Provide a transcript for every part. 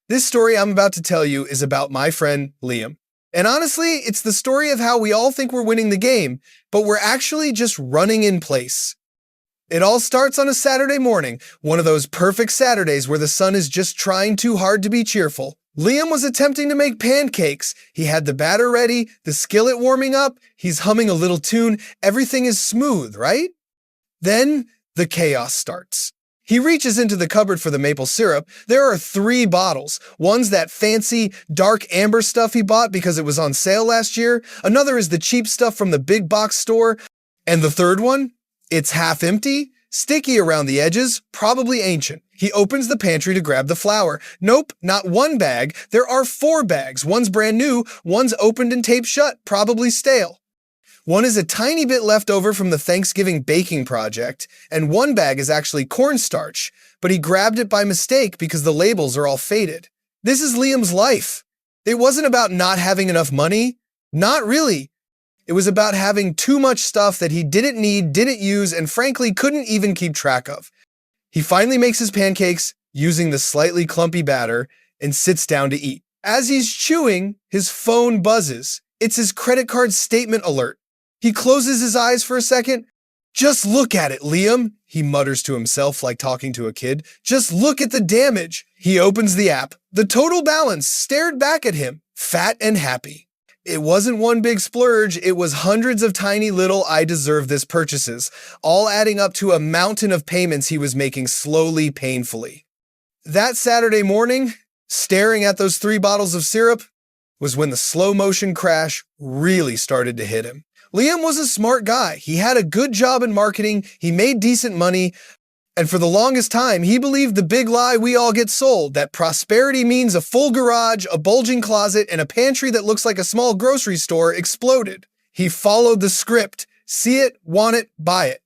This story I'm about to tell you is about my friend Liam. And honestly, it's the story of how we all think we're winning the game, but we're actually just running in place. It all starts on a Saturday morning, one of those perfect Saturdays where the sun is just trying too hard to be cheerful. Liam was attempting to make pancakes. He had the batter ready, the skillet warming up, he's humming a little tune, everything is smooth, right? Then the chaos starts. He reaches into the cupboard for the maple syrup. There are 3 bottles. One's that fancy, dark amber stuff he bought because it was on sale last year. Another is the cheap stuff from the big box store. And the third one? It's half empty, sticky around the edges, probably ancient. He opens the pantry to grab the flour. Nope, not 1 bag. There are 4 bags. One's brand new, one's opened and taped shut, probably stale. One is a tiny bit left over from the Thanksgiving baking project, and 1 bag is actually cornstarch, but he grabbed it by mistake because the labels are all faded. This is Liam's life. It wasn't about not having enough money. Not really. It was about having too much stuff that he didn't need, didn't use, and frankly couldn't even keep track of. He finally makes his pancakes using the slightly clumpy batter and sits down to eat. As he's chewing, his phone buzzes. It's his credit card statement alert. He closes his eyes for a second. "Just look at it, Liam," he mutters to himself like talking to a kid. "Just look at the damage." He opens the app. The total balance stared back at him, fat and happy. It wasn't one big splurge, it was hundreds of tiny little "I deserve this" purchases, all adding up to a mountain of payments he was making slowly, painfully. That Saturday morning, staring at those 3 bottles of syrup, was when the slow motion crash really started to hit him. Liam was a smart guy. He had a good job in marketing, he made decent money, and for the longest time, he believed the big lie we all get sold, that prosperity means a full garage, a bulging closet, and a pantry that looks like a small grocery store exploded. He followed the script. See it, want it, buy it.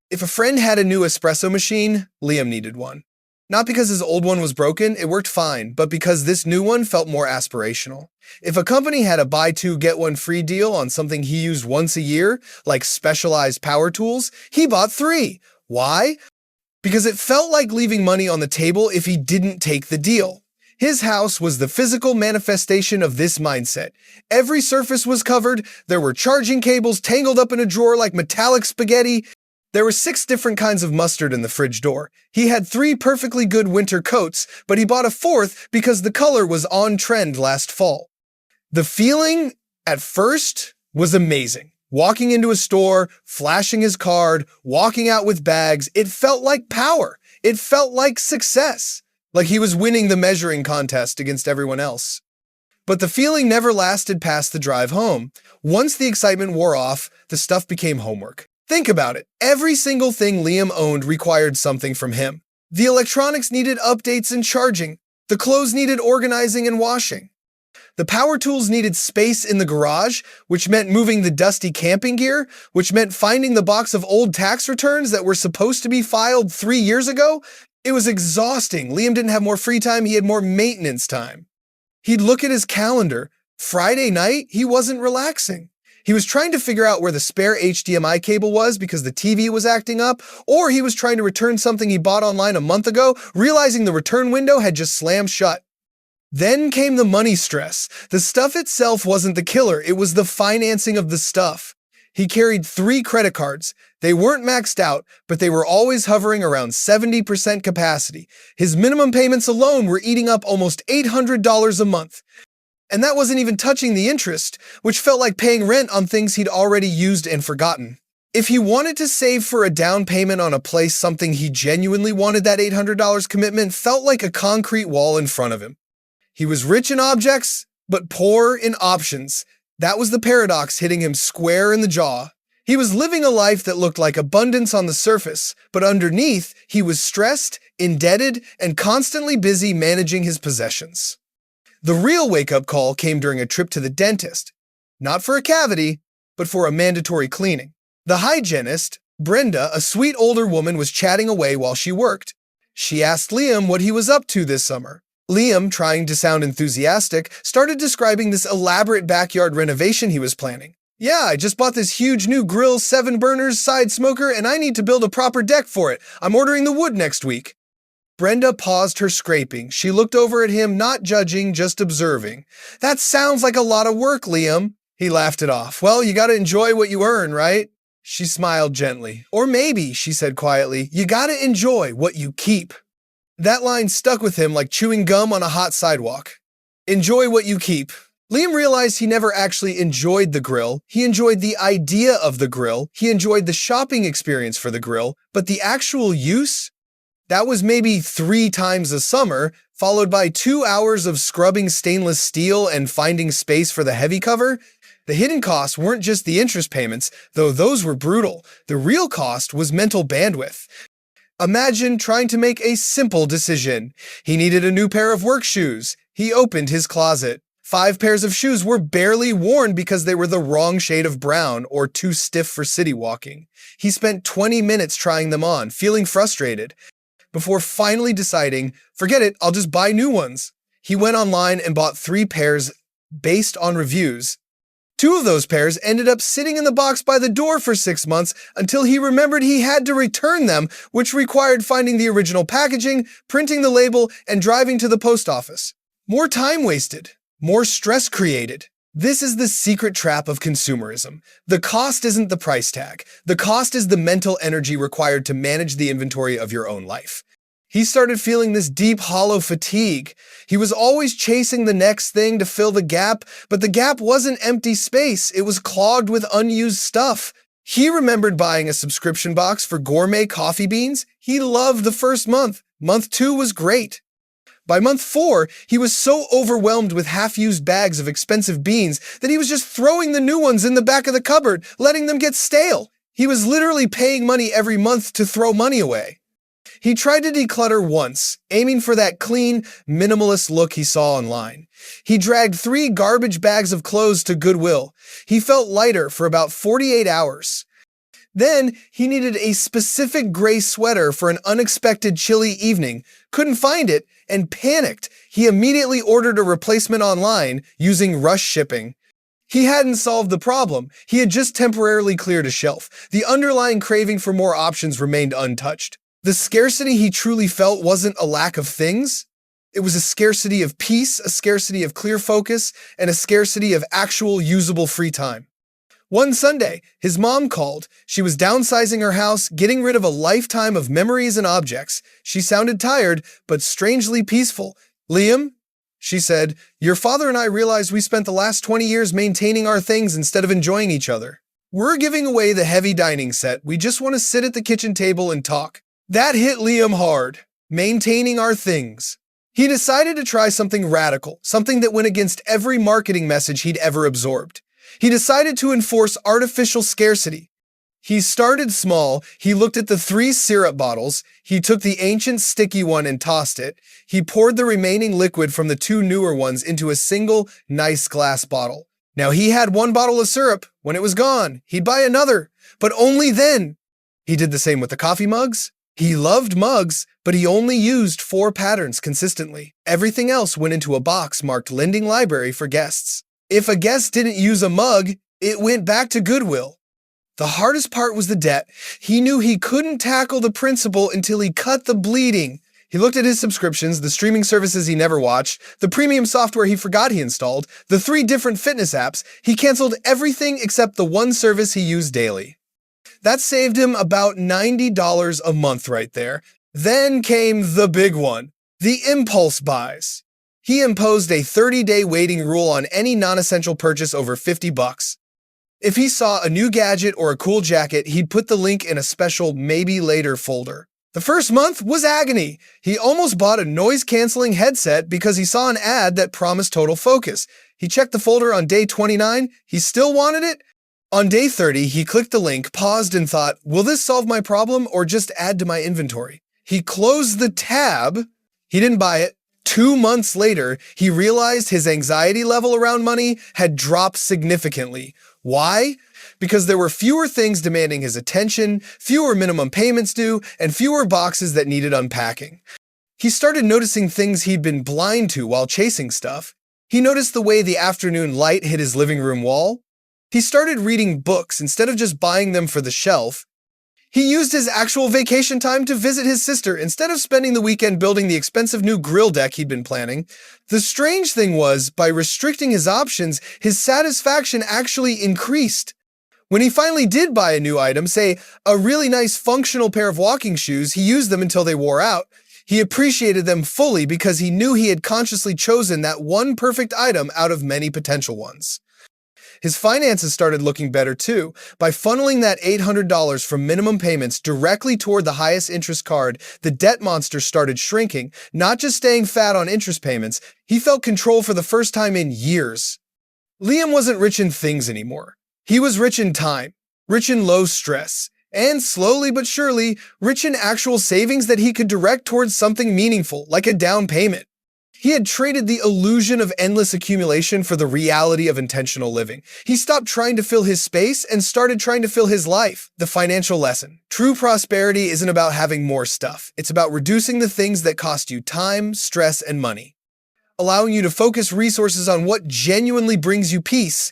If a friend had a new espresso machine, Liam needed one. Not because his old one was broken, it worked fine, but because this new one felt more aspirational. If a company had a buy 2 get 1 free deal on something he used once a year, like specialized power tools, he bought 3. Why? Because it felt like leaving money on the table if he didn't take the deal. His house was the physical manifestation of this mindset. Every surface was covered, there were charging cables tangled up in a drawer like metallic spaghetti. There were 6 different kinds of mustard in the fridge door. He had 3 perfectly good winter coats, but he bought a 4th because the color was on trend last fall. The feeling, at first, was amazing. Walking into a store, flashing his card, walking out with bags, it felt like power. It felt like success. Like he was winning the measuring contest against everyone else. But the feeling never lasted past the drive home. Once the excitement wore off, the stuff became homework. Think about it. Every single thing Liam owned required something from him. The electronics needed updates and charging. The clothes needed organizing and washing. The power tools needed space in the garage, which meant moving the dusty camping gear, which meant finding the box of old tax returns that were supposed to be filed 3 years ago. It was exhausting. Liam didn't have more free time, he had more maintenance time. He'd look at his calendar. Friday night, he wasn't relaxing. He was trying to figure out where the spare HDMI cable was because the TV was acting up, or he was trying to return something he bought online a month ago, realizing the return window had just slammed shut. Then came the money stress. The stuff itself wasn't the killer, it was the financing of the stuff. He carried 3 credit cards. They weren't maxed out, but they were always hovering around 70% capacity. His minimum payments alone were eating up almost $800 a month. And that wasn't even touching the interest, which felt like paying rent on things he'd already used and forgotten. If he wanted to save for a down payment on a place, something he genuinely wanted, that $800 commitment felt like a concrete wall in front of him. He was rich in objects, but poor in options. That was the paradox hitting him square in the jaw. He was living a life that looked like abundance on the surface, but underneath, he was stressed, indebted, and constantly busy managing his possessions. The real wake-up call came during a trip to the dentist. Not for a cavity, but for a mandatory cleaning. The hygienist, Brenda, a sweet older woman, was chatting away while she worked. She asked Liam what he was up to this summer. Liam, trying to sound enthusiastic, started describing this elaborate backyard renovation he was planning. "Yeah, I just bought this huge new grill, 7 burners, side smoker, and I need to build a proper deck for it. I'm ordering the wood next week." Brenda paused her scraping. She looked over at him, not judging, just observing. That sounds like a lot of work, Liam. He laughed it off. Well, you gotta enjoy what you earn, right? She smiled gently. Or maybe, she said quietly, you gotta enjoy what you keep. That line stuck with him like chewing gum on a hot sidewalk. Enjoy what you keep. Liam realized he never actually enjoyed the grill. He enjoyed the idea of the grill. He enjoyed the shopping experience for the grill. But the actual use? That was maybe 3 times a summer, followed by 2 hours of scrubbing stainless steel and finding space for the heavy cover. The hidden costs weren't just the interest payments, though those were brutal. The real cost was mental bandwidth. Imagine trying to make a simple decision. He needed a new pair of work shoes. He opened his closet. 5 pairs of shoes were barely worn because they were the wrong shade of brown or too stiff for city walking. He spent 20 minutes trying them on, feeling frustrated, before finally deciding, forget it, I'll just buy new ones. He went online and bought 3 pairs based on reviews. 2 of those pairs ended up sitting in the box by the door for 6 months until he remembered he had to return them, which required finding the original packaging, printing the label, and driving to the post office. More time wasted. More stress created. This is the secret trap of consumerism. The cost isn't the price tag. The cost is the mental energy required to manage the inventory of your own life. He started feeling this deep, hollow fatigue. He was always chasing the next thing to fill the gap, but the gap wasn't empty space. It was clogged with unused stuff. He remembered buying a subscription box for gourmet coffee beans. He loved the first month. Month 2 was great. By month 4, he was so overwhelmed with half-used bags of expensive beans that he was just throwing the new ones in the back of the cupboard, letting them get stale. He was literally paying money every month to throw money away. He tried to declutter once, aiming for that clean, minimalist look he saw online. He dragged 3 garbage bags of clothes to Goodwill. He felt lighter for about 48 hours. Then, he needed a specific gray sweater for an unexpected chilly evening, couldn't find it, and panicked. He immediately ordered a replacement online using rush shipping. He hadn't solved the problem. He had just temporarily cleared a shelf. The underlying craving for more options remained untouched. The scarcity he truly felt wasn't a lack of things. It was a scarcity of peace, a scarcity of clear focus, and a scarcity of actual usable free time. One Sunday, his mom called. She was downsizing her house, getting rid of a lifetime of memories and objects. She sounded tired, but strangely peaceful. Liam, she said, your father and I realized we spent the last 20 years maintaining our things instead of enjoying each other. We're giving away the heavy dining set. We just want to sit at the kitchen table and talk. That hit Liam hard. Maintaining our things. He decided to try something radical, something that went against every marketing message he'd ever absorbed. He decided to enforce artificial scarcity. He started small. He looked at the 3 syrup bottles. He took the ancient sticky one and tossed it. He poured the remaining liquid from the 2 newer ones into a single, nice glass bottle. Now he had 1 bottle of syrup. When it was gone, he'd buy another, but only then. He did the same with the coffee mugs. He loved mugs, but he only used 4 patterns consistently. Everything else went into a box marked Lending Library for guests. If a guest didn't use a mug, it went back to Goodwill. The hardest part was the debt. He knew he couldn't tackle the principal until he cut the bleeding. He looked at his subscriptions, the streaming services he never watched, the premium software he forgot he installed, the 3 different fitness apps. He canceled everything except the one service he used daily. That saved him about $90 a month right there. Then came the big one, the impulse buys. He imposed a 30-day waiting rule on any non-essential purchase over $50. If he saw a new gadget or a cool jacket, he'd put the link in a special maybe later folder. The first month was agony. He almost bought a noise-canceling headset because he saw an ad that promised total focus. He checked the folder on day 29. He still wanted it. On day 30, he clicked the link, paused, and thought, will this solve my problem or just add to my inventory? He closed the tab. He didn't buy it. 2 months later, he realized his anxiety level around money had dropped significantly. Why? Because there were fewer things demanding his attention, fewer minimum payments due, and fewer boxes that needed unpacking. He started noticing things he'd been blind to while chasing stuff. He noticed the way the afternoon light hit his living room wall. He started reading books instead of just buying them for the shelf. He used his actual vacation time to visit his sister instead of spending the weekend building the expensive new grill deck he'd been planning. The strange thing was, by restricting his options, his satisfaction actually increased. When he finally did buy a new item, say a really nice functional pair of walking shoes, he used them until they wore out. He appreciated them fully because he knew he had consciously chosen that one perfect item out of many potential ones. His finances started looking better too. By funneling that $800 from minimum payments directly toward the highest interest card, the debt monster started shrinking, not just staying fat on interest payments. He felt control for the first time in years. Liam wasn't rich in things anymore. He was rich in time, rich in low stress, and slowly but surely, rich in actual savings that he could direct towards something meaningful, like a down payment. He had traded the illusion of endless accumulation for the reality of intentional living. He stopped trying to fill his space and started trying to fill his life. The financial lesson. True prosperity isn't about having more stuff. It's about reducing the things that cost you time, stress, and money, allowing you to focus resources on what genuinely brings you peace,